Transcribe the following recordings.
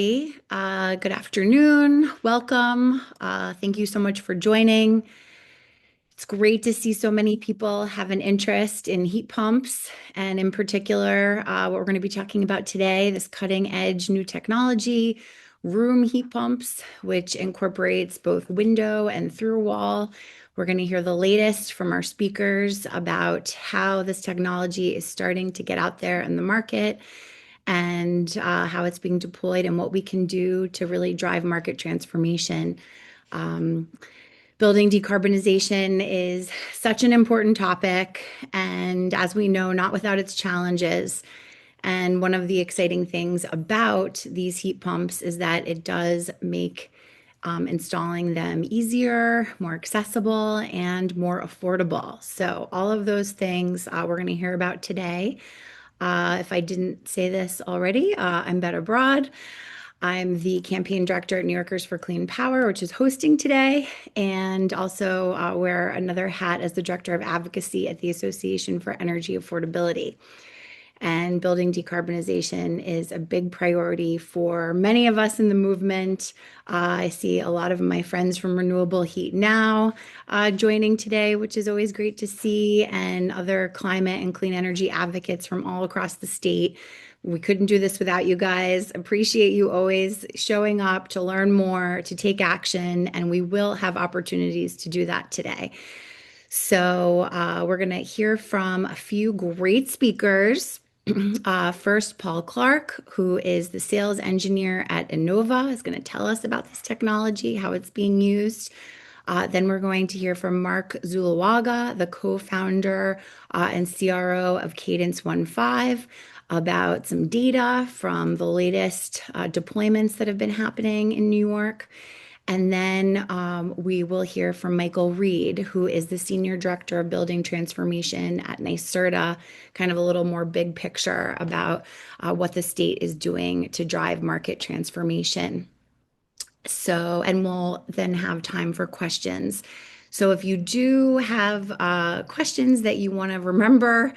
Good afternoon. Welcome. Thank you so much for joining. It's great to see so many people have an interest in heat pumps, and in particular, what we're going to be talking about today, this cutting edge new technology, room heat pumps, which incorporates both window and through wall. We're going to hear the latest from our speakers about how this technology is starting to get out there in the market and how it's being deployed and what we can do to really drive market transformation. Um, Building decarbonization is such an important topic, and as we know, not without its challenges. And one of the exciting things about these heat pumps is that it does make installing them easier, more accessible, and more affordable. So, all of those things we're going to hear about today. If I didn't say this already, I'm Betta Broad. I'm the campaign director at New Yorkers for Clean Power, which is hosting today, and also wear another hat as the director of advocacy at the Association for Energy Affordability. And building decarbonization is a big priority for many of us in the movement. I see a lot of my friends from Renewable Heat Now joining today, which is always great to see, and other climate and clean energy advocates from all across the state. We couldn't do this without you guys. Appreciate you always showing up to learn more, to take action, and we will have opportunities to do that today. So, we're going to hear from a few great speakers. First, Paul Clark, who is the sales engineer at INNOVA, is going to tell us about this technology, how it's being used. Then we're going to hear from Marc Zuluaga, the co-founder and CRO of Cadence OneFive, about some data from the latest deployments that have been happening in New York. And then we will hear from Michael Reed, who is the Senior Director of Building Transformation at NYSERDA, kind of a little more big picture about what the state is doing to drive market transformation. So, and we'll then have time for questions. So if you do have questions that you want to remember,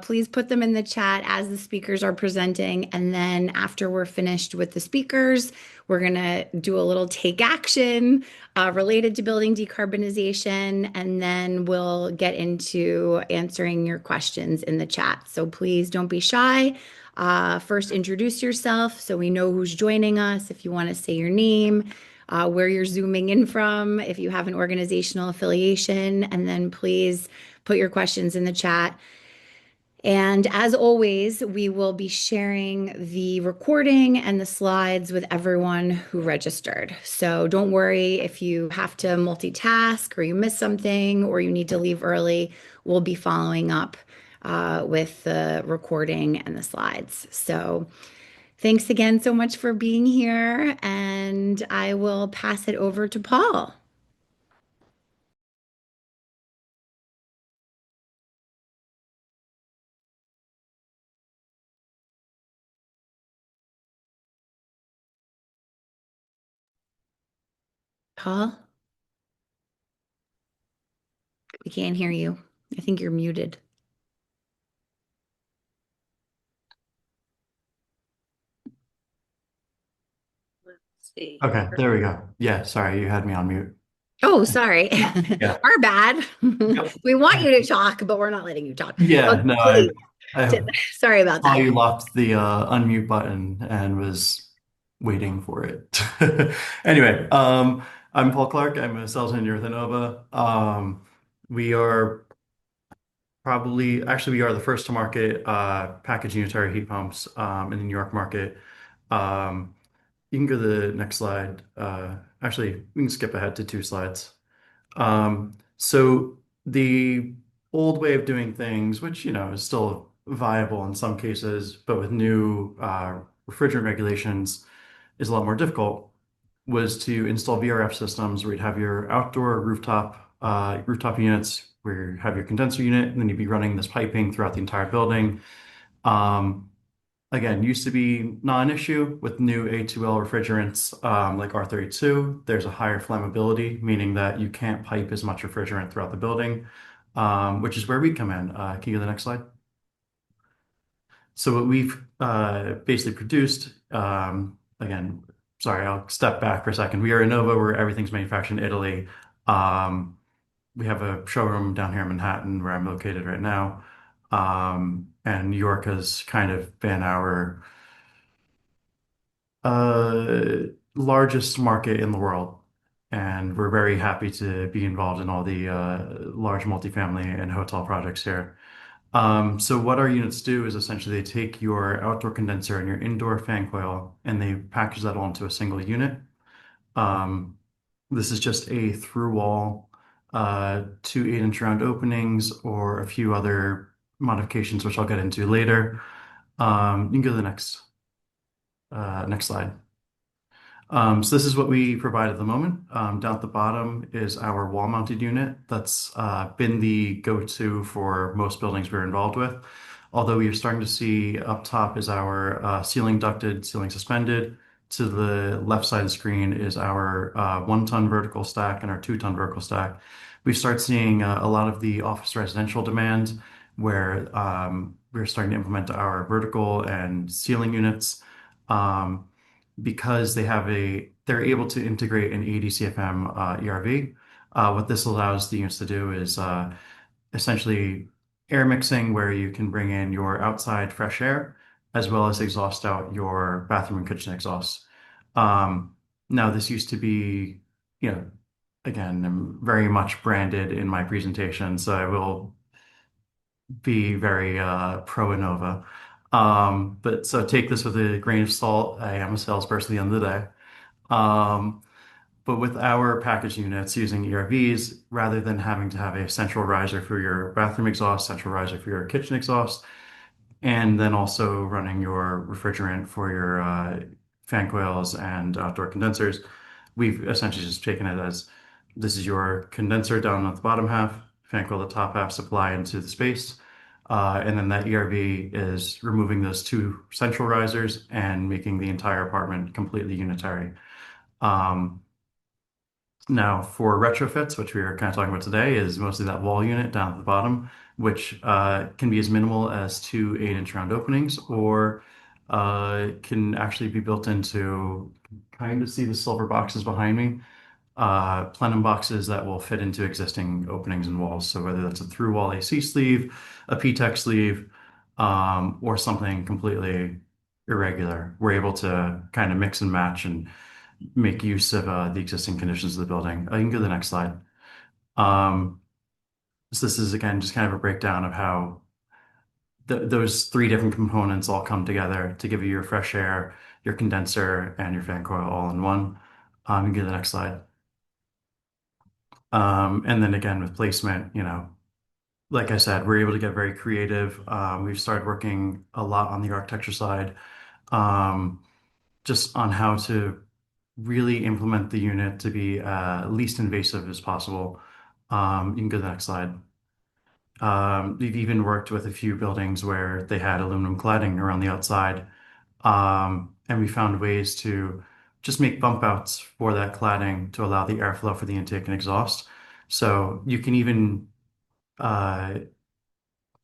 please put them in the chat as the speakers are presenting. And then after we're finished with the speakers, we're going to do a little take action related to building decarbonization. And then we'll get into answering your questions in the chat. So please don't be shy. First, introduce yourself so we know who's joining us. If you want to say your name, where you're zooming in from, if you have an organizational affiliation, and then please put your questions in the chat. And as always, we will be sharing the recording and the slides with everyone who registered. So don't worry if you have to multitask or you miss something or you need to leave early. We'll be following up with the recording and the slides. So thanks again so much for being here, and I will pass it over to Paul. Paul, we can't hear you. I think you're muted. Let's see. Okay, there we go. Yeah, sorry, you had me on mute. Oh, sorry. Yeah. Our bad. Yep. We want you to talk, but we're not letting you talk. Yeah, Okay, no, please. I Sorry about saw that. you locked the unmute button and was waiting for it. Anyway, I'm Paul Clark. I'm a sales engineer with Innova. We are we are the first to market packaged unitary heat pumps in the New York market. Um, you can go to the next slide. Actually, we can skip ahead to two slides. So the old way of doing things, which, is still viable in some cases, but with new refrigerant regulations is a lot more difficult, was to install VRF systems where you'd have your outdoor rooftop units where you have your condenser unit, and then you'd be running this piping throughout the entire building. Um, Again, used to be non-issue with new A2L refrigerants like R32. There's a higher flammability, meaning that you can't pipe as much refrigerant throughout the building, which is where we come in. Can you go to the next slide? So what we've basically produced again, sorry, I'll step back for a second. We are Innova, where everything's manufactured in Italy. Um, we have a showroom down here in Manhattan where I'm located right now. And New York has kind of been our largest market in the world. And we're very happy to be involved in all the large multifamily and hotel projects here. So what our units do is essentially they take your outdoor condenser and your indoor fan coil and they package that all into a single unit. Um, this is just a through wall, 2 8-inch round openings or a few other modifications, which I'll get into later. You can go to the next slide. So this is what we provide at the moment. Down at the bottom is our wall-mounted unit. That's been the go-to for most buildings we're involved with. Although we are starting to see up top is our ceiling ducted, ceiling suspended. To the left side of the screen is our 1-ton vertical stack and our 2-ton vertical stack. We start seeing a lot of the office residential demand where we're starting to implement our vertical and ceiling units. Um, because they're able to integrate an 80 CFM ERV. What this allows the units to do is essentially air mixing, where you can bring in your outside fresh air as well as exhaust out your bathroom and kitchen exhausts. Um, Now, this used to be, you know, again, I'm very much branded in my presentation, so I will be very pro Innova. But so take this with a grain of salt. I am a salesperson at the end of the day. Um, but with our package units using ERVs, rather than having to have a central riser for your bathroom exhaust, central riser for your kitchen exhaust, and then also running your refrigerant for your fan coils and outdoor condensers, we've essentially just taken it as this is your condenser down at the bottom half, fan coil the top half, supply into the space. And then that ERV is removing those 2 central risers and making the entire apartment completely unitary. Um, Now, for retrofits, which we are kind of talking about today, is mostly that wall unit down at the bottom, which can be as minimal as 2 8-inch round openings, or can actually be built into, kind of see the silver boxes behind me, plenum boxes that will fit into existing openings and walls. So whether that's a through wall AC sleeve, a PTEC sleeve, or something completely irregular, we're able to kind of mix and match and make use of the existing conditions of the building. You can go to the next slide. Um, so this is again just kind of a breakdown of how those 3 different components all come together to give you your fresh air, your condenser, and your fan coil all in one. You can go to the next slide. And then again with placement, like I said, we're able to get very creative. We've started working a lot on the architecture side, um, just on how to really implement the unit to be least invasive as possible. You can go to the next slide. We've even worked with a few buildings where they had aluminum cladding around the outside, and we found ways to just make bump outs for that cladding to allow the airflow for the intake and exhaust. So you can even uh,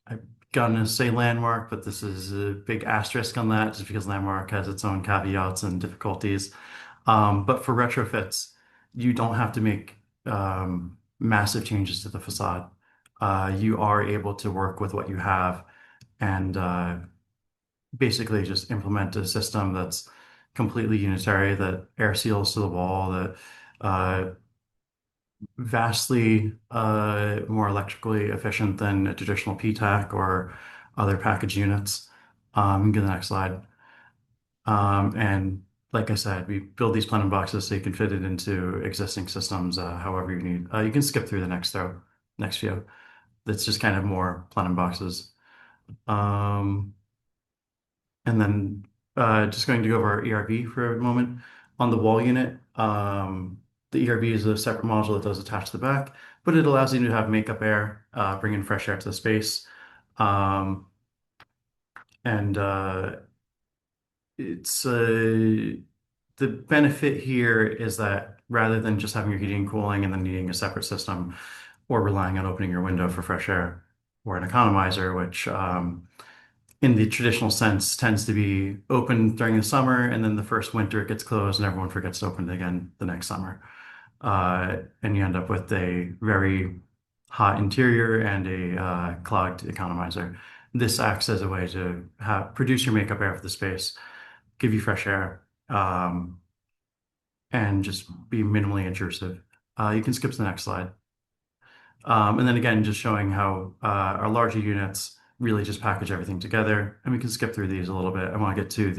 I'm gonna say landmark, but this is a big asterisk on that just because landmark has its own caveats and difficulties. But for retrofits, you don't have to make massive changes to the facade. You are able to work with what you have and basically just implement a system that's completely unitary, that air seals to the wall, that vastly more electrically efficient than a traditional PTAC or other package units. Get the next slide. And like I said, we build these plenum boxes so you can fit it into existing systems however you need. You can skip through the next few. That's just kind of more plenum boxes. Um, and then just going to go over our ERV for a moment. On the wall unit, the ERV is a separate module that does attach to the back, but it allows you to have makeup air, bring in fresh air to the space. Um, and it's the benefit here is that rather than just having your heating and cooling and then needing a separate system or relying on opening your window for fresh air or an economizer, which in the traditional sense, tends to be open during the summer, and then the first winter it gets closed, and everyone forgets to open it again the next summer. And you end up with a very hot interior and a clogged economizer. This acts as a way to produce your makeup air for the space, give you fresh air, and just be minimally intrusive. You can skip to the next slide. And then again, just showing how our larger units really just package everything together. And we can skip through these a little bit. I want to get to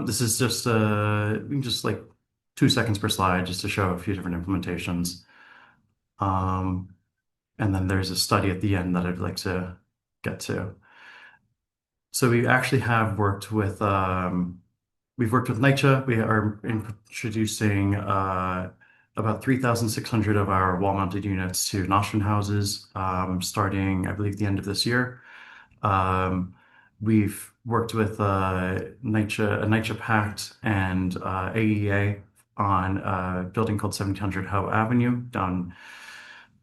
this is just, we can just like 2 seconds per slide just to show a few different implementations. Um, and then there's a study at the end that I'd like to get to. So we actually have worked with, we've worked with NYCHA. We are introducing about 3,600 of our wall-mounted units to nostrand houses starting, I believe, the end of this year. We've worked with NYCHA, a NYCHA Pact and AEA on a building called 1700 Howe Avenue down,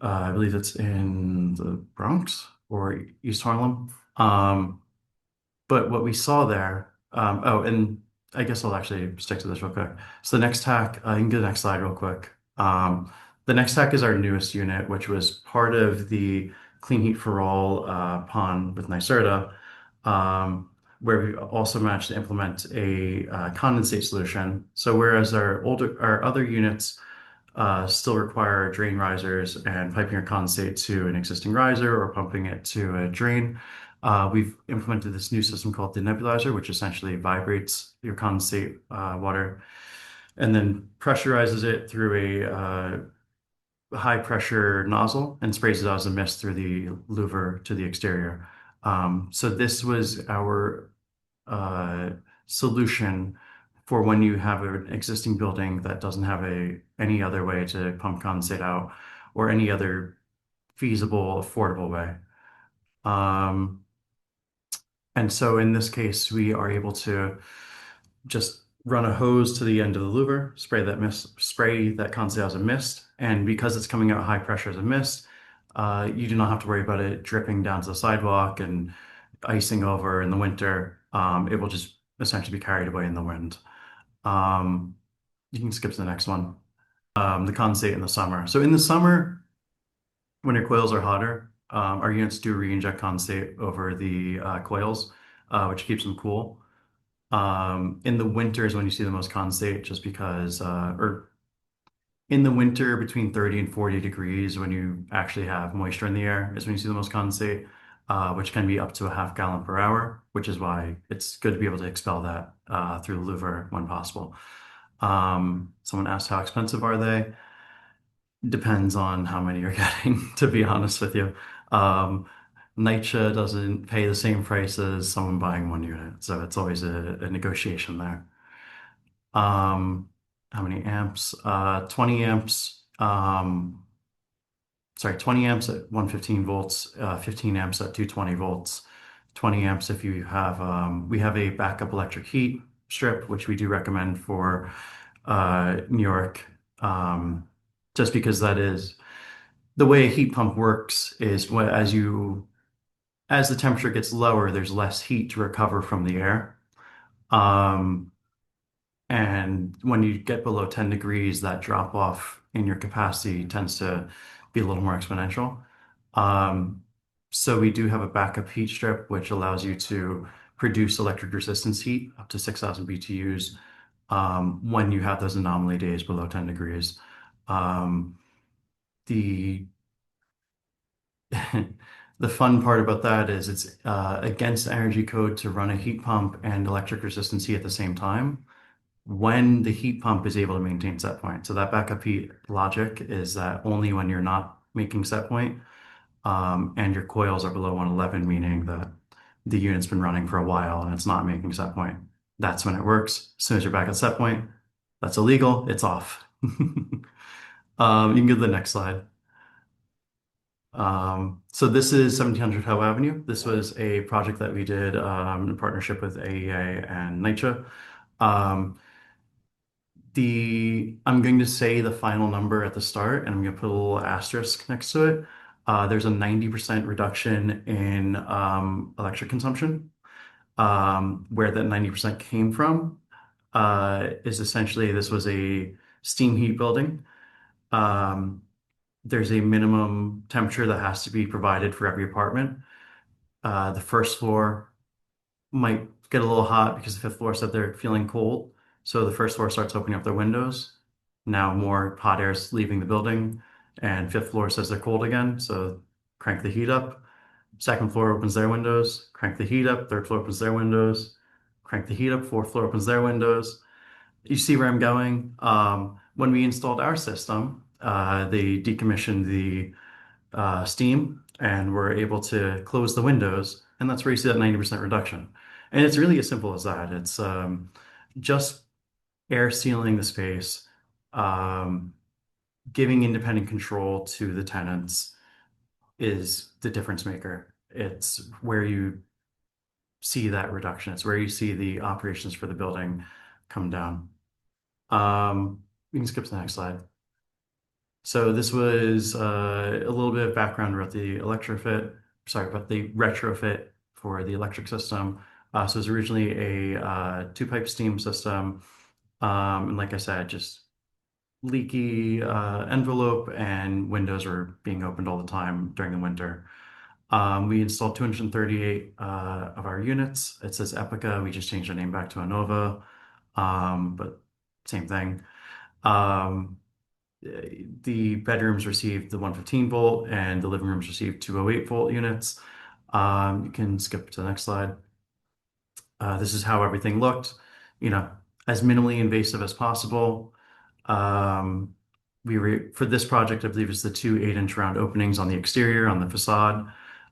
I believe it's in the Bronx or East Harlem. But what we saw there, oh, and I guess I'll actually stick to this real quick. So the next tack, you can get the next slide real quick. The next tack is our newest unit, which was part of the Clean Heat for All PON with NYSERDA, where we also managed to implement a condensate solution. So whereas our other units still require drain risers and piping your condensate to an existing riser or pumping it to a drain. We've implemented this new system called the nebulizer, which essentially vibrates your condensate water and then pressurizes it through a high pressure nozzle and sprays it out as a mist through the louver to the exterior. So this was our solution for when you have an existing building that doesn't have any other way to pump condensate out or any other feasible, affordable way. Um, and so in this case, we are able to just run a hose to the end of the louver, spray that condensate as a mist, and because it's coming out high pressure as a mist, you do not have to worry about it dripping down to the sidewalk and icing over in the winter. It will just essentially be carried away in the wind. Um, you can skip to the next one. The condensate in the summer. So in the summer, when your coils are hotter, our units do re-inject condensate over the coils, which keeps them cool. In the winter is when you see the most condensate, just because, or in the winter between 30 and 40 degrees, when you actually have moisture in the air, is when you see the most condensate, which can be up to a half gallon per hour, which is why it's good to be able to expel that through the louver when possible. Someone asked how expensive are they? Depends on how many you're getting, to be honest with you. NYCHA doesn't pay the same price as someone buying one unit, so it's always a negotiation there. How many amps? 20 amps. Sorry, 20 amps at 115 volts, 15 amps at 220 volts, 20 amps if you have, we have a backup electric heat strip, which we do recommend for New York, just because that is the way a heat pump works is as the temperature gets lower, there's less heat to recover from the air. Um, and when you get below 10 degrees, that drop off in your capacity tends to be a little more exponential. Um, so we do have a backup heat strip, which allows you to produce electric resistance heat up to 6,000 BTUs when you have those anomaly days below 10 degrees. Um, the the fun part about that is it's against energy code to run a heat pump and electric resistance heat at the same time when the heat pump is able to maintain set point. So that backup heat logic is that only when you're not making set point and your coils are below 111, meaning that the unit's been running for a while and it's not making set point. That's when it works. As soon as you're back at set point, that's illegal, it's off. You can go to the next slide. So this is 1700 Howe Avenue. This was a project that we did in partnership with AEA and NYCHA. I'm going to say the final number at the start, and I'm going to put a little asterisk next to it. There's a 90% reduction in electric consumption. Where that 90% came from is essentially this was a steam heat building. Um, there's a minimum temperature that has to be provided for every apartment. The first floor might get a little hot because the fifth floor said they're feeling cold. So the first floor starts opening up their windows. Now more hot air is leaving the building, and fifth floor says they're cold again. So crank the heat up. Second floor opens their windows, crank the heat up. Third floor opens their windows, crank the heat up. Fourth floor opens their windows. You see where I'm going? When we installed our system, they decommissioned the steam and were able to close the windows, and that's where you see that 90% reduction. And it's really as simple as that. It's just air sealing the space, um, giving independent control to the tenants is the difference maker. It's where you see that reduction. It's where you see the operations for the building come down. We can skip to the next slide. So this was a little bit of background about the about the retrofit for the electric system. So it was originally a two-pipe steam system. And like I said, just leaky envelope and windows were being opened all the time during the winter. We installed 238 of our units. It says Epica. We just changed our name back to INNOVA, but same thing. Um, the bedrooms received the 115 volt and the living rooms received 208 volt units. You can skip to the next slide. This is how everything looked, you know, as minimally invasive as possible. Um, we were for this project, I believe it's the two 8-inch round openings on the exterior on the facade.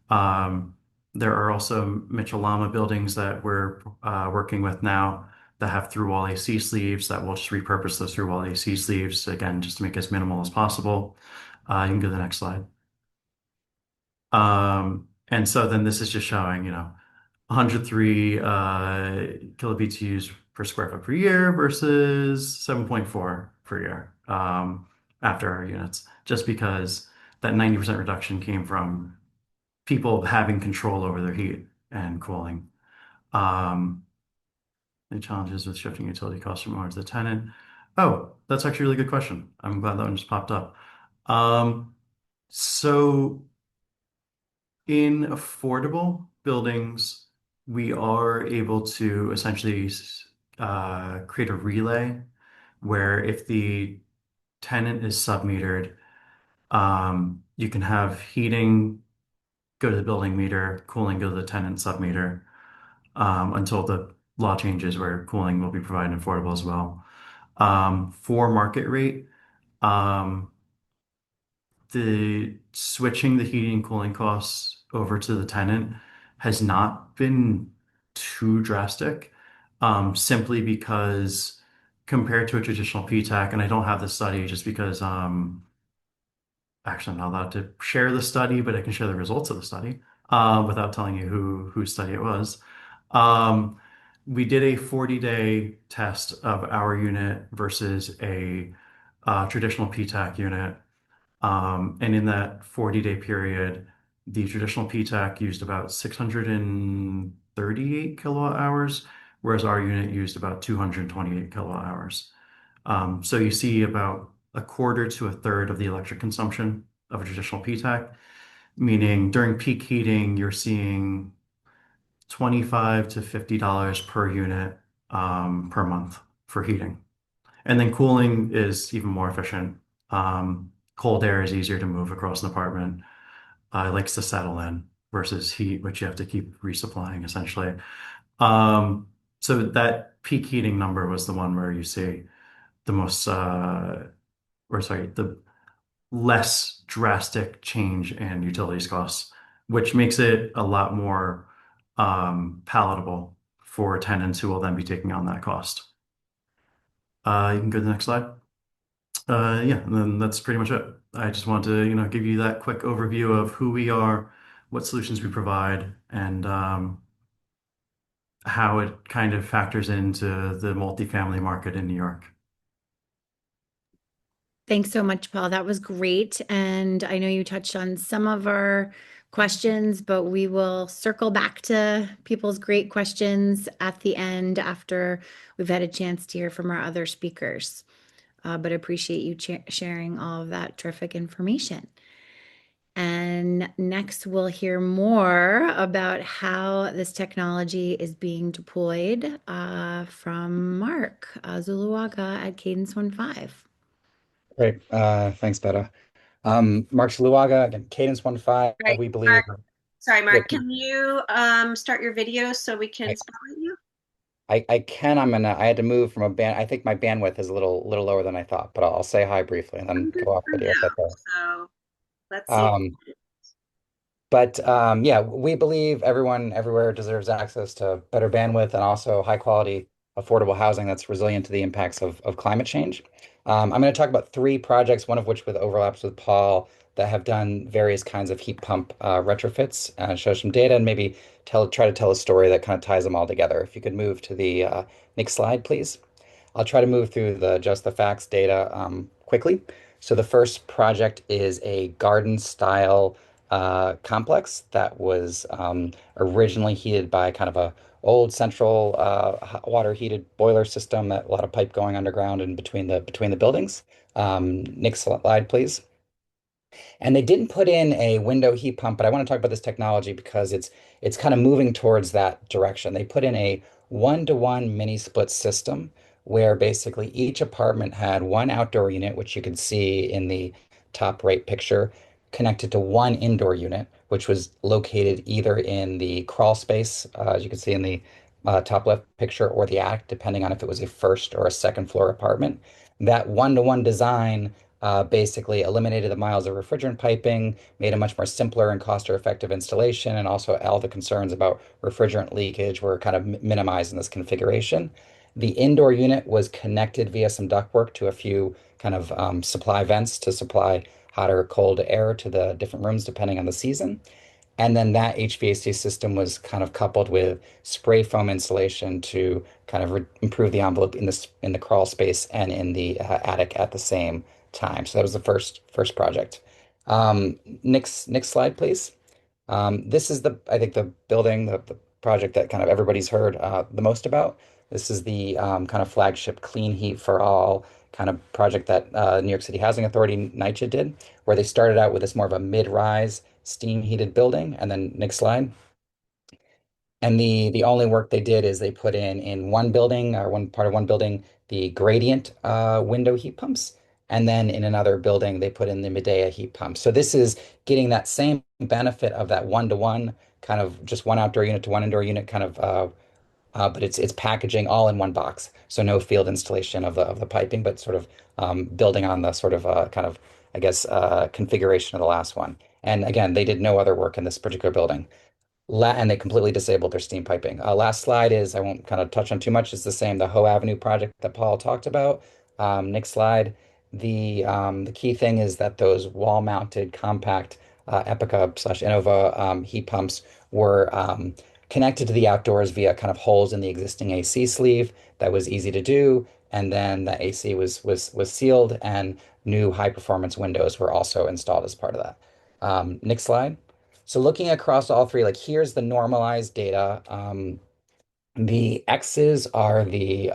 There are also Mitchell Lama buildings that we're working with now that have through wall AC sleeves that we'll just repurpose those through wall AC sleeves again, just to make it as minimal as possible. You can go to the next slide. And so then this is just showing, 103 kilobTUs per square foot per year versus 7.4 per year after our units, just because that 90% reduction came from people having control over their heat and cooling. Um, the challenges with shifting utility costs from owner to the tenant. Oh, that's actually a really good question. I'm glad that one just popped up. Um, so in affordable buildings, we are able to essentially create a relay where if the tenant is submetered, you can have heating go to the building meter, cooling go to the tenant submeter, until the law changes where cooling will be provided affordable as well. For market rate, um, the switching the heating and cooling costs over to the tenant has not been too drastic, simply because compared to a traditional PTAC, and I don't have the study just because actually I'm not allowed to share the study, but I can share the results of the study without telling you whose study it was. Um, we did a 40-day test of our unit versus a traditional PTAC unit. And in that 40-day period, the traditional PTAC used about 638 kilowatt hours, whereas our unit used about 228 kilowatt hours. So you see about a quarter to a third of the electric consumption of a traditional PTAC, meaning during peak heating, you're seeing 25 to $50 per unit per month for heating. And then cooling is even more efficient. Cold air is easier to move across an apartment. It likes to settle in versus heat, which you have to keep resupplying essentially. Um, so that peak heating number was the one where you see the most, or sorry, the less drastic change in utilities costs, which makes it a lot more palatable for tenants who will then be taking on that cost. You can go to the next slide. Yeah, and then that's pretty much it. I just want to, give you that quick overview of who we are, what solutions we provide, and how it kind of factors into the multifamily market in New York. Thanks so much, Paul. That was great. And I know you touched on some of our questions, but we will circle back to people's great questions at the end after we've had a chance to hear from our other speakers. But appreciate you sharing all of that terrific information. And next, we'll hear more about how this technology is being deployed from Marc Zuluaga at Cadence OneFive. Great. Thanks, Betta. Marc Zuluaga, again, Cadence OneFive, Right, we believe. Mark. Sorry, Yeah, Mark. Can you start your video so we can I, spotlight you? I can. I had to move from a band. I think my bandwidth is a little lower than I thought, but I'll say hi briefly and then I'm good go off for video if now. that's all So let's see. right. But yeah, we believe everyone everywhere deserves access to better bandwidth and also high quality, affordable housing that's resilient to the impacts of climate change. I'm going to talk about three projects, one of which with overlaps with Paul, that have done various kinds of heat pump retrofits, show some data, and maybe try to tell a story that kind of ties them all together. If you could move to the next slide, please. I'll try to move through just the facts data quickly. So the first project is a garden style complex that was originally heated by kind of a old central hot water heated boiler system, a lot of pipe going underground and between the buildings. Next slide, please. And they didn't put in a window heat pump, but I want to talk about this technology because it's kind of moving towards that direction. They put in a one-to-one mini split system where basically each apartment had one outdoor unit, which you can see in the top right picture, connected to one indoor unit, which was located either in the crawl space, as you can see in the top left picture, or the attic, depending on if it was a first or a second floor apartment. That one-to-one design basically eliminated the miles of refrigerant piping, made a much more simpler and cost-effective installation, and also all the concerns about refrigerant leakage were kind of minimized in this configuration. The indoor unit was connected via some ductwork to a few kind of supply vents to supply hot or cold air to the different rooms depending on the season. And then that HVAC system was kind of coupled with spray foam insulation to kind of improve the envelope in the crawl space and in the attic at the same time. So that was the first project. Next slide, please. This is I think the building, the project that kind of everybody's heard the most about. This is the kind of flagship Clean Heat for All kind of project that New York City Housing Authority, NYCHA did, where they started out with this more of a mid-rise steam heated building. And then next slide. And the only work they did is they put in one building or one part of one building the gradient window heat pumps, and then in another building they put in the Medea heat pumps. So this is getting that same benefit of that one-to-one kind of just one outdoor unit to one indoor unit kind of but it's packaging all in one box. So no field installation of the piping, but sort of building on the sort of kind of I guess configuration of the last one. And again, they did no other work in this particular building. And they completely disabled their steam piping. Last slide is, I won't kind of touch on too much, it's the same, the Hoe Avenue project that Paul talked about. Next slide. The key thing is that those wall-mounted compact Epica slash Innova heat pumps were connected to the outdoors via kind of holes in the existing AC sleeve. That was easy to do. And then the AC was sealed and new high performance windows were also installed as part of that. Next slide. So looking across all three, like here's the normalized data. The X's are the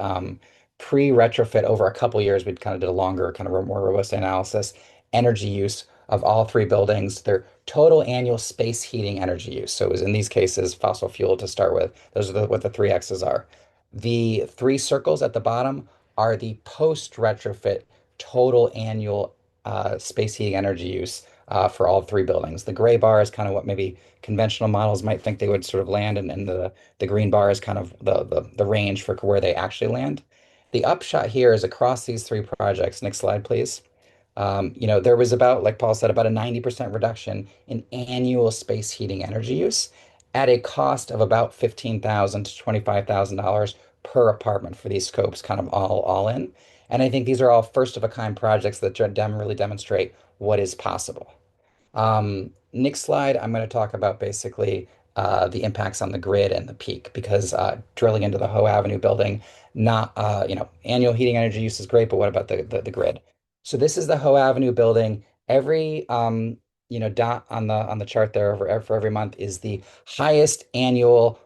pre-retrofit over a couple years. We kind of did a longer, kind of more robust analysis. Energy use of all three buildings, their total annual space heating energy use. So it was in these cases fossil fuel to start with. Those are what the three X's are. The three circles at the bottom are the post-retrofit total annual space heating energy use for all three buildings. The gray bar is kind of what maybe conventional models might think they would sort of land, and the green bar is kind of the range for where they actually land. The upshot here is across these three projects. Next slide, please. There was about, like Paul said, about a 90% reduction in annual space heating energy use at a cost of about $15,000 to $25,000 per apartment for these scopes, kind of all in. And I think these are all first of a kind projects that really demonstrate what is possible. Next slide, I'm going to talk about basically the impacts on the grid and the peak because drilling into the Hoe Avenue building, not annual heating energy use is great, but what about the grid? So this is the Hoe Avenue building. Every dot on the chart there for every month is the highest annual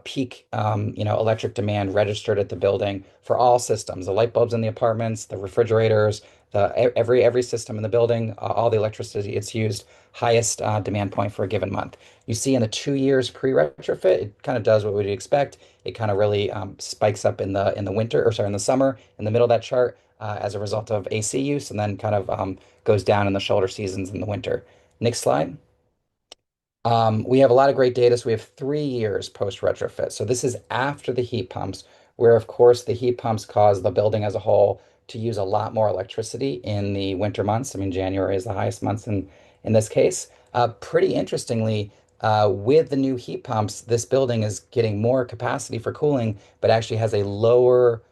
peak electric demand registered at the building for all systems, the light bulbs in the apartments, the refrigerators, every system in the building, all the electricity it's used, highest demand point for a given month. You see in the 2 years pre-retrofit, it kind of does what we'd expect. It kind of really spikes up in the winter, or sorry, in the summer, in the middle of that chart as a result of AC use, and then kind of goes down in the shoulder seasons in the winter. Next slide. We have a lot of great data. So we have 3 years post retrofit. So this is after the heat pumps, where of course the heat pumps cause the building as a whole to use a lot more electricity in the winter months. I mean, January is the highest month in this case. Pretty interestingly, with the new heat pumps, this building is getting more capacity for cooling, but actually has a lower,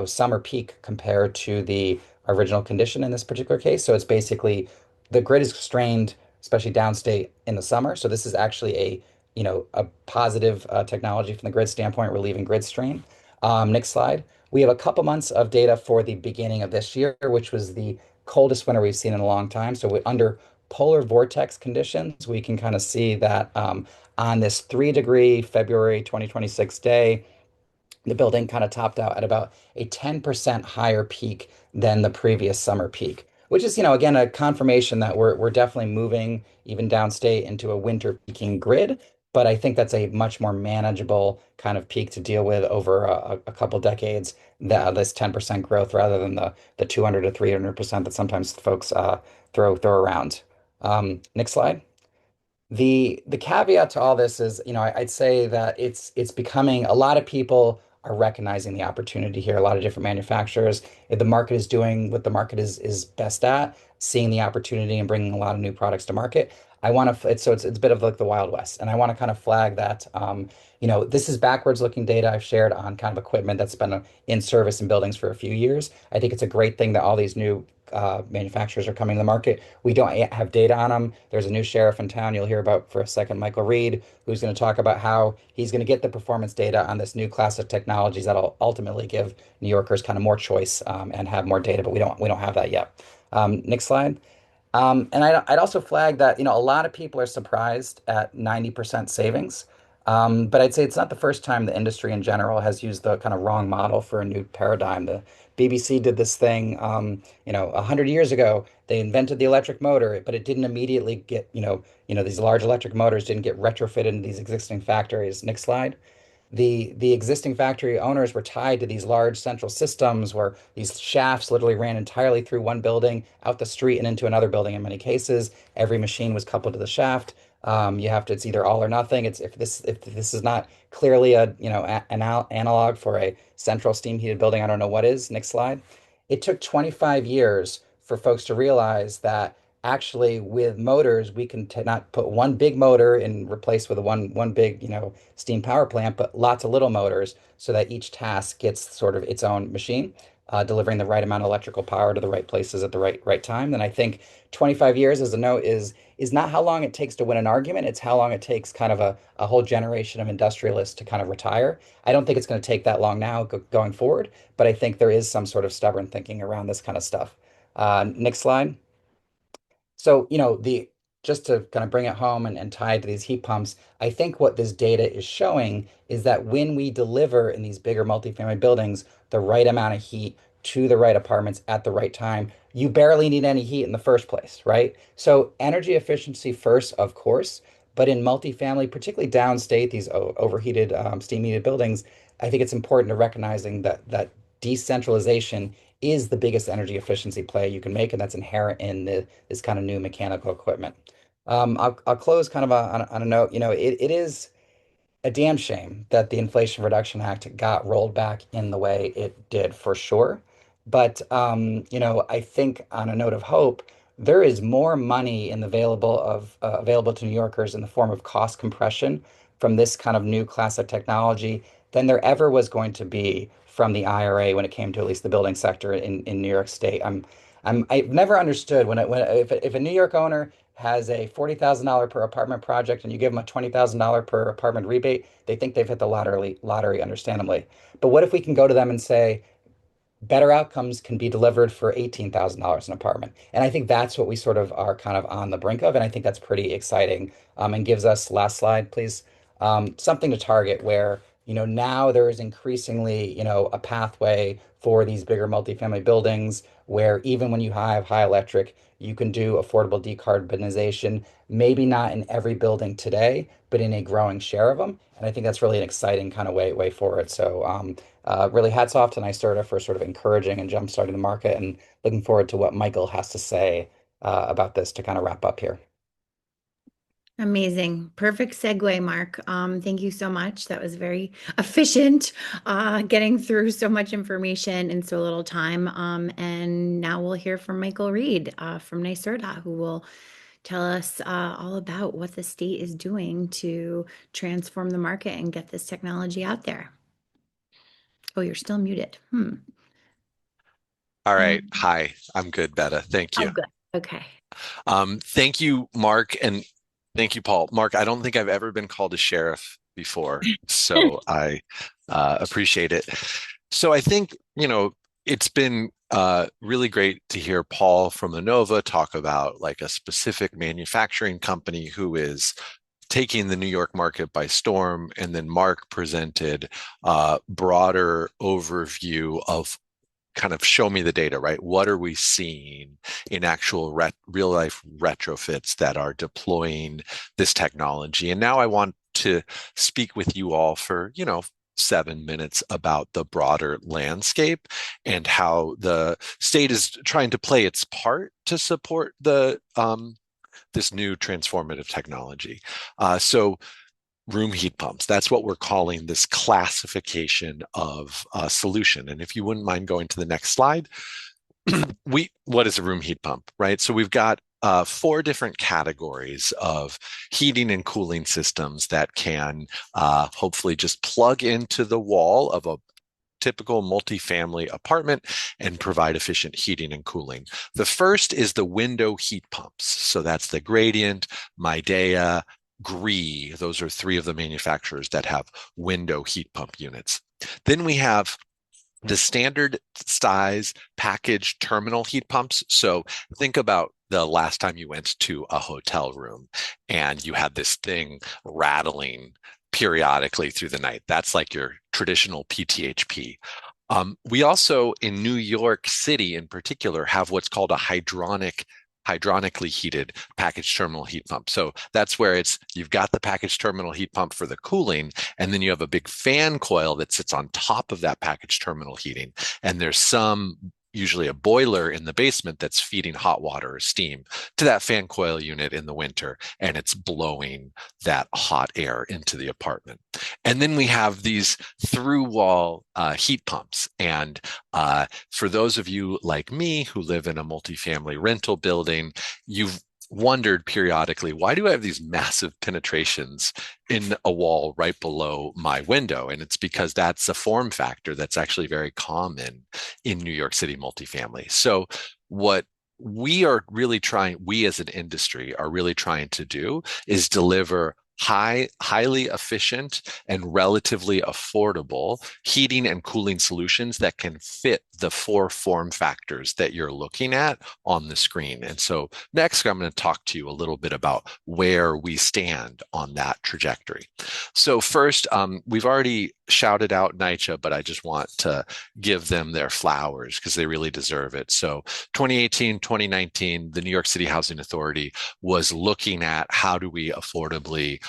summer peak compared to the original condition in this particular case. So it's basically the grid is strained, especially downstate in the summer. So this is actually a positive technology from the grid standpoint, relieving grid strain. Next slide. We have a couple months of data for the beginning of this year, which was the coldest winter we've seen in a long time. So under polar vortex conditions, we can kind of see that on this 3-degree February 2026 day, the building kind of topped out at about a 10% higher peak than the previous summer peak, which is, again, a confirmation that we're definitely moving even downstate into a winter peaking grid. But I think that's a much more manageable kind of peak to deal with over a couple decades, this 10% growth rather than the 200 to 300% that sometimes folks throw around. Next slide. The caveat to all this is, I'd say that it's becoming a lot of people are recognizing the opportunity here. A lot of different manufacturers, if the market is doing what the market is best at, seeing the opportunity and bringing a lot of new products to market. I want to, it's a bit of like the Wild West, and I want to kind of flag that, this is backwards looking data I've shared on kind of equipment that's been in service in buildings for a few years. I think it's a great thing that all these new manufacturers are coming to the market. We don't yet have data on them. There's a new sheriff in town you'll hear about for a second, Michael Reed, who's going to talk about how he's going to get the performance data on this new class of technologies that'll ultimately give New Yorkers kind of more choice and have more data, but we don't have that yet. Next slide. And I'd also flag that, a lot of people are surprised at 90% savings. But I'd say it's not the first time the industry in general has used the kind of wrong model for a new paradigm. The BBC did this thing, 100 years ago. They invented the electric motor, but it didn't immediately get, these large electric motors didn't get retrofitted into these existing factories. Next slide. The existing factory owners were tied to these large central systems where these shafts literally ran entirely through one building, out the street, and into another building in many cases. Every machine was coupled to the shaft. It's either all or nothing. It's if this is not clearly an analog for a central steam heated building, I don't know what is. Next slide. It took 25 years for folks to realize that actually with motors we can not put one big motor and replace with one big steam power plant, but lots of little motors so that each task gets sort of its own machine, delivering the right amount of electrical power to the right places at the right time. And I think 25 years as a note is not how long it takes to win an argument. It's how long it takes kind of a whole generation of industrialists to kind of retire. I don't think it's going to take that long now going forward, but I think there is some sort of stubborn thinking around this kind of stuff. Next slide. So, the just to kind of bring it home and tie it to these heat pumps, I think what this data is showing is that when we deliver in these bigger multifamily buildings the right amount of heat to the right apartments at the right time, you barely need any heat in the first place, right? So energy efficiency first, of course, but in multifamily, particularly downstate, these overheated, steam heated buildings, I think it's important to recognizing that decentralization is the biggest energy efficiency play you can make, and that's inherent in this kind of new mechanical equipment. I'll close kind of on a note. It is a damn shame that the Inflation Reduction Act got rolled back in the way it did for sure. But I think on a note of hope, there is more money available to New Yorkers in the form of cost compression from this kind of new class of technology than there ever was going to be from the IRA when it came to at least the building sector in New York State. I've never understood if a New York owner has a $40,000 per apartment project and you give them a $20,000 per apartment rebate, they think they've hit the lottery, understandably. But what if we can go to them and say, better outcomes can be delivered for $18,000 an apartment. And I think that's what we sort of are kind of on the brink of. And I think that's pretty exciting, and gives us, last slide, please, something to target where, now there is increasingly, a pathway for these bigger multifamily buildings where even when you have high electric, you can do affordable decarbonization, maybe not in every building today, but in a growing share of them. And I think that's really an exciting kind of way forward. So really hats off to NYSERDA for sort of encouraging and jumpstarting the market, and looking forward to what Michael has to say about this to kind of wrap up here. Amazing. Perfect segue, Mark. Thank you so much. That was very efficient, getting through so much information in so little time. And now we'll hear from Michael Reed, from NYSERDA, who will tell us all about what the state is doing to transform the market and get this technology out there. Oh, you're still muted. All right. Hi, I'm good, Betta. Thank Oh, you. good. Okay. Thank you, Mark, and thank you, Paul. Mark, I don't think I've ever been called a sheriff before, so I appreciate it. So I think, it's been really great to hear Paul from INNOVA talk about like a specific manufacturing company who is taking the New York market by storm, and then Mark presented a broader overview of kind of show me the data, right? What are we seeing in actual real life retrofits that are deploying this technology? And now I want to speak with you all for, 7 minutes about the broader landscape and how the state is trying to play its part to support the this new transformative technology. So room heat pumps. That's what we're calling this classification of a solution. And if you wouldn't mind going to the next slide, what is a room heat pump, right? So we've got 4 different categories of heating and cooling systems that can hopefully just plug into the wall of a typical multifamily apartment and provide efficient heating and cooling. The first is the window heat pumps. So that's the Gradient, Midea, Gree. Those are 3 of the manufacturers that have window heat pump units. Then we have the standard size package terminal heat pumps. So think about the last time you went to a hotel room and you had this thing rattling periodically through the night. That's like your traditional PTHP. We also, in New York City in particular, have what's called a hydronically heated package terminal heat pump. So that's where you've got the package terminal heat pump for the cooling, and then you have a big fan coil that sits on top of that package terminal heating. And there's usually a boiler in the basement that's feeding hot water or steam to that fan coil unit in the winter, and it's blowing that hot air into the apartment. And then we have these through wall heat pumps. And for those of you like me who live in a multifamily rental building, you've wondered periodically, why do I have these massive penetrations in a wall right below my window? And it's because that's a form factor that's actually very common in New York City multifamily. So what we as an industry are really trying to do is deliver highly efficient and relatively affordable heating and cooling solutions that can fit the 4 form factors that you're looking at on the screen. And so next, I'm going to talk to you a little bit about where we stand on that trajectory. So first, we've already shouted out NYCHA, but I just want to give them their flowers because they really deserve it. So 2018, 2019, the New York City Housing Authority was looking at how do we affordably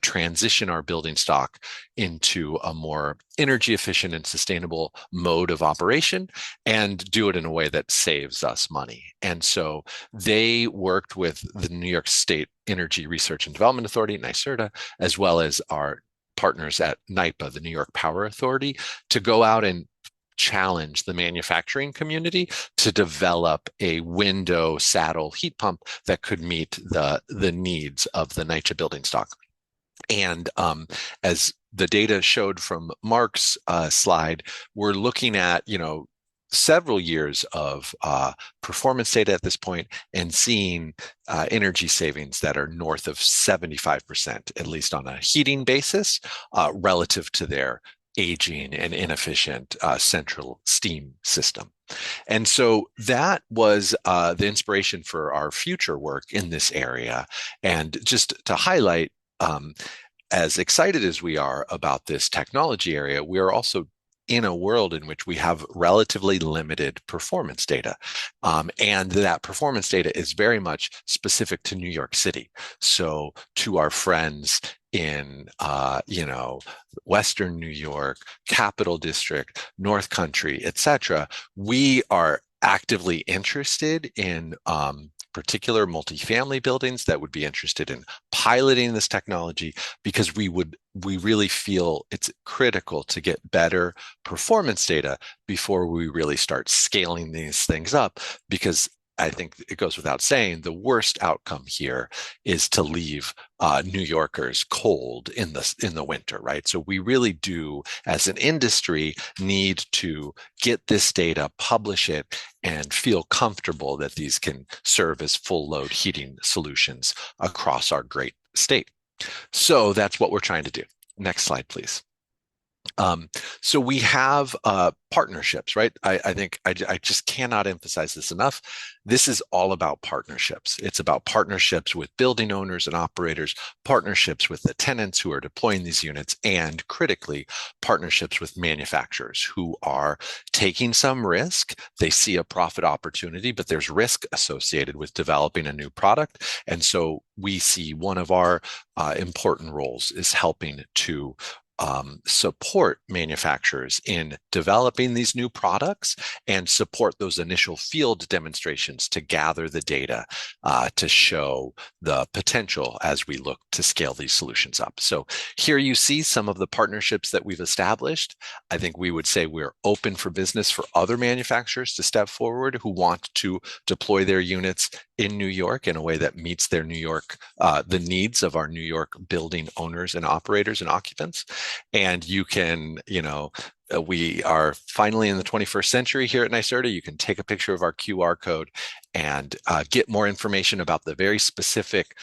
transition our building stock into a more energy efficient and sustainable mode of operation and do it in a way that saves us money. And so they worked with the New York State Energy Research and Development Authority, NYSERDA, as well as our partners at NYPA, the New York Power Authority, to go out and challenge the manufacturing community to develop a window saddle heat pump that could meet the needs of the NYCHA building stock. And as the data showed from Mark's slide, we're looking at, several years of performance data at this point and seeing energy savings that are north of 75%, at least on a heating basis, relative to their aging and inefficient central steam system. And so that was the inspiration for our future work in this area. And just to highlight, as excited as we are about this technology area, we are also in a world in which we have relatively limited performance data. And that performance data is very much specific to New York City. So to our friends in, Western New York, Capital District, North Country, et cetera, we are actively interested in particular multifamily buildings that would be interested in piloting this technology, because we really feel it's critical to get better performance data before we really start scaling these things up, because I think it goes without saying, the worst outcome here is to leave New Yorkers cold in the winter, right? So we really do, as an industry, need to get this data, publish it, and feel comfortable that these can serve as full load heating solutions across our great state. So that's what we're trying to do. Next slide, please. So we have partnerships, right? I think I just cannot emphasize this enough. This is all about partnerships. It's about partnerships with building owners and operators, partnerships with the tenants who are deploying these units, and critically, partnerships with manufacturers who are taking some risk. They see a profit opportunity, but there's risk associated with developing a new product. And so we see one of our important roles is helping to support manufacturers in developing these new products and support those initial field demonstrations to gather the data to show the potential as we look to scale these solutions up. So here you see some of the partnerships that we've established. I think we would say we're open for business for other manufacturers to step forward who want to deploy their units in New York in a way that meets their New York, the needs of our New York building owners and operators and occupants. And you can, we are finally in the 21st century here at NYSERDA. You can take a picture of our QR code and get more information about the very specific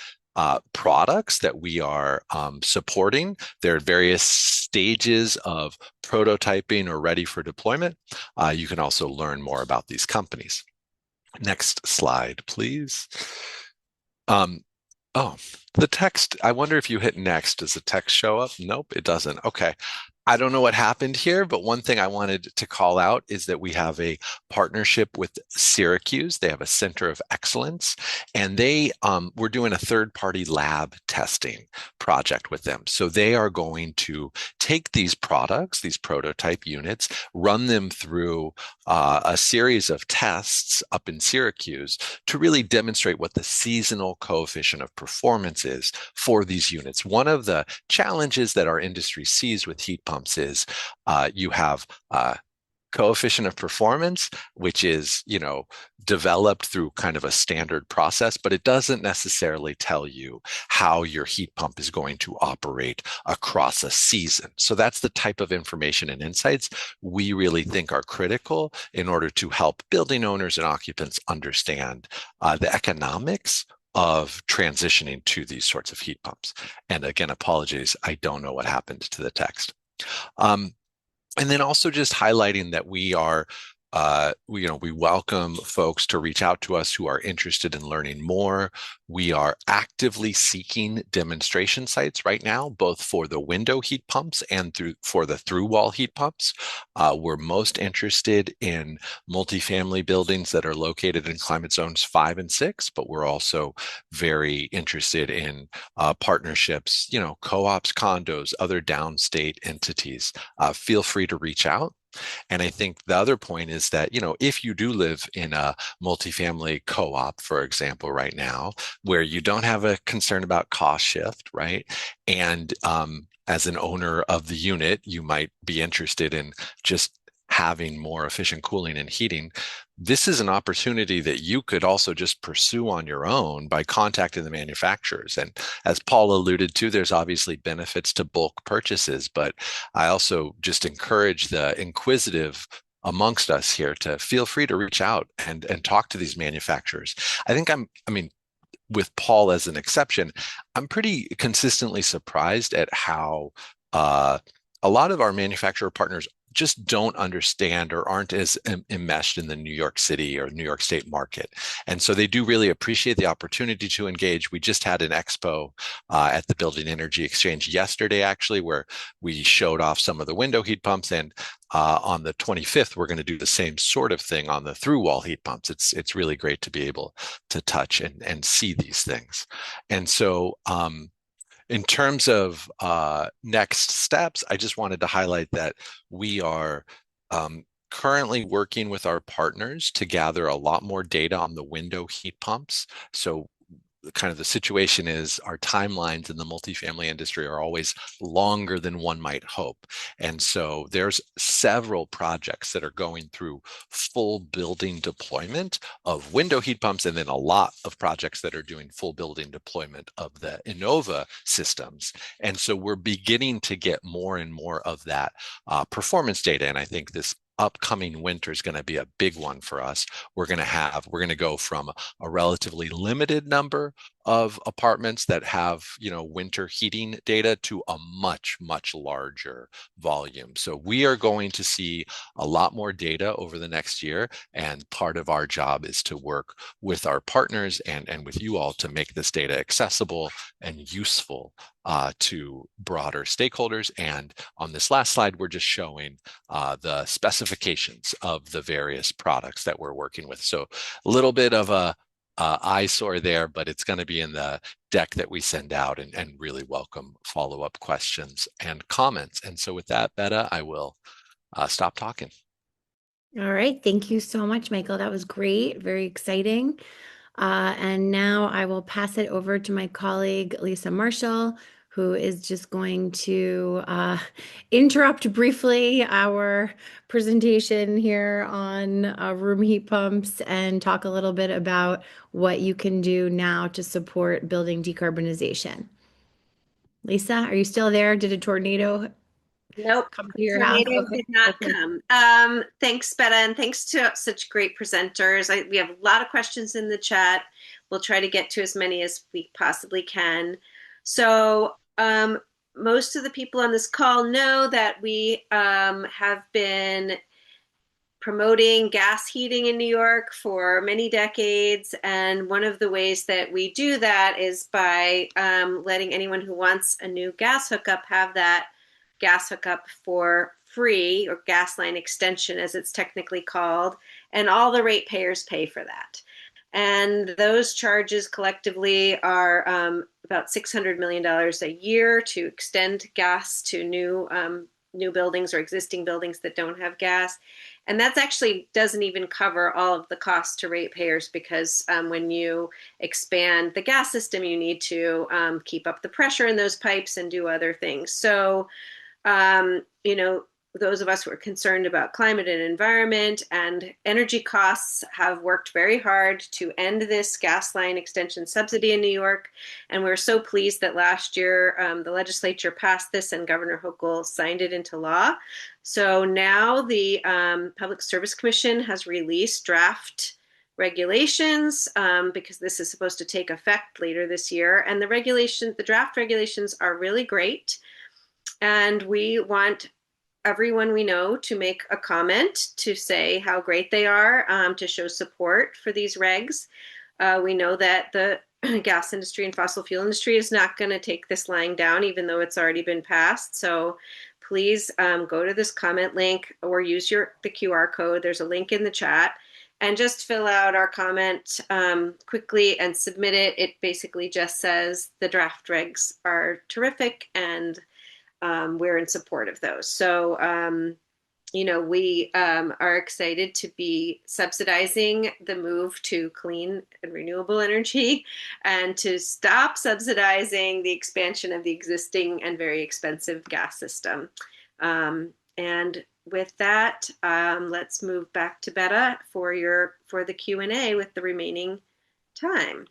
products that we are supporting. There are various stages of prototyping or ready for deployment. You can also learn more about these companies. Next slide, please. Oh, the text. I wonder if you hit next, does the text show up? Nope, it doesn't. Okay. I don't know what happened here, but one thing I wanted to call out is that we have a partnership with Syracuse. They have a center of excellence, and we're doing a third-party lab testing project with them. So they are going to take these products, these prototype units, run them through a series of tests up in Syracuse to really demonstrate what the seasonal coefficient of performance is for these units. One of the challenges that our industry sees with heat pumps is you have coefficient of performance, which is, developed through kind of a standard process, but it doesn't necessarily tell you how your heat pump is going to operate across a season. So that's the type of information and insights we really think are critical in order to help building owners and occupants understand the economics of transitioning to these sorts of heat pumps. And again, apologies, I don't know what happened to the text. And then also just highlighting that we are, we welcome folks to reach out to us who are interested in learning more. We are actively seeking demonstration sites right now, both for the window heat pumps and for the through-wall heat pumps. We're most interested in multifamily buildings that are located in climate zones 5 and 6, but we're also very interested in partnerships, co-ops, condos, other downstate entities. Feel free to reach out. And I think the other point is that, if you do live in a multifamily co-op, for example, right now, where you don't have a concern about cost shift, right? And as an owner of the unit, you might be interested in just having more efficient cooling and heating. This is an opportunity that you could also just pursue on your own by contacting the manufacturers. And as Paul alluded to, there's obviously benefits to bulk purchases, but I also just encourage the inquisitive amongst us here to feel free to reach out and talk to these manufacturers. With Paul as an exception, I'm pretty consistently surprised at how a lot of our manufacturer partners just don't understand or aren't as enmeshed in the New York City or New York State market. And so they do really appreciate the opportunity to engage. We just had an expo at the Building Energy Exchange yesterday, actually, where we showed off some of the window heat pumps. And on the 25th, we're going to do the same sort of thing on the through-wall heat pumps. It's really great to be able to touch and see these things. And so in terms of next steps, I just wanted to highlight that we are currently working with our partners to gather a lot more data on the window heat pumps. So kind of the situation is our timelines in the multifamily industry are always longer than one might hope. And so there's several projects that are going through full building deployment of window heat pumps, and then a lot of projects that are doing full building deployment of the INNOVA systems. And so we're beginning to get more and more of that performance data. And I think this upcoming winter is going to be a big one for us. We're going to go from a relatively limited number of apartments that have, winter heating data to a much, much larger volume. So we are going to see a lot more data over the next year. And part of our job is to work with our partners and with you all to make this data accessible and useful to broader stakeholders. And on this last slide, we're just showing the specifications of the various products that we're working with. So a little bit of a eyesore there, but it's going to be in the deck that we send out, and really welcome follow-up questions and comments. And so with that, Betta, I will stop talking. All right. Thank you so much, Michael. That was great. Very exciting. And now I will pass it over to my colleague, Lisa Marshall, who is just going to interrupt briefly our presentation here on room heat pumps and talk a little bit about what you can do now to support building decarbonization. Lisa, are you still there? Did a tornado Nope, come to your house? tornado Okay. did not Okay. come. Thanks, Betta, and thanks to such great presenters. We have a lot of questions in the chat. We'll try to get to as many as we possibly can. So most of the people on this call know that we have been promoting gas heating in New York for many decades. And one of the ways that we do that is by letting anyone who wants a new gas hookup have that gas hookup for free, or gas line extension as it's technically called, and all the ratepayers pay for that. And those charges collectively are about $600 million a year to extend gas to new buildings or existing buildings that don't have gas. And that actually doesn't even cover all of the costs to ratepayers, because when you expand the gas system, you need to keep up the pressure in those pipes and do other things. So those of us who are concerned about climate and environment and energy costs have worked very hard to end this gas line extension subsidy in New York. And we're so pleased that last year the legislature passed this and Governor Hochul signed it into law. So now the Public Service Commission has released draft regulations because this is supposed to take effect later this year. And the draft regulations are really great. And we want everyone we know to make a comment to say how great they are, to show support for these regs. We know that the gas industry and fossil fuel industry is not going to take this lying down, even though it's already been passed. So please go to this comment link or use the QR code. There's a link in the chat. And just fill out our comment quickly and submit it. It basically just says the draft regs are terrific and we're in support of those. So, we are excited to be subsidizing the move to clean and renewable energy and to stop subsidizing the expansion of the existing and very expensive gas system. And with that, let's move back to Betta for the Q&A with the remaining time.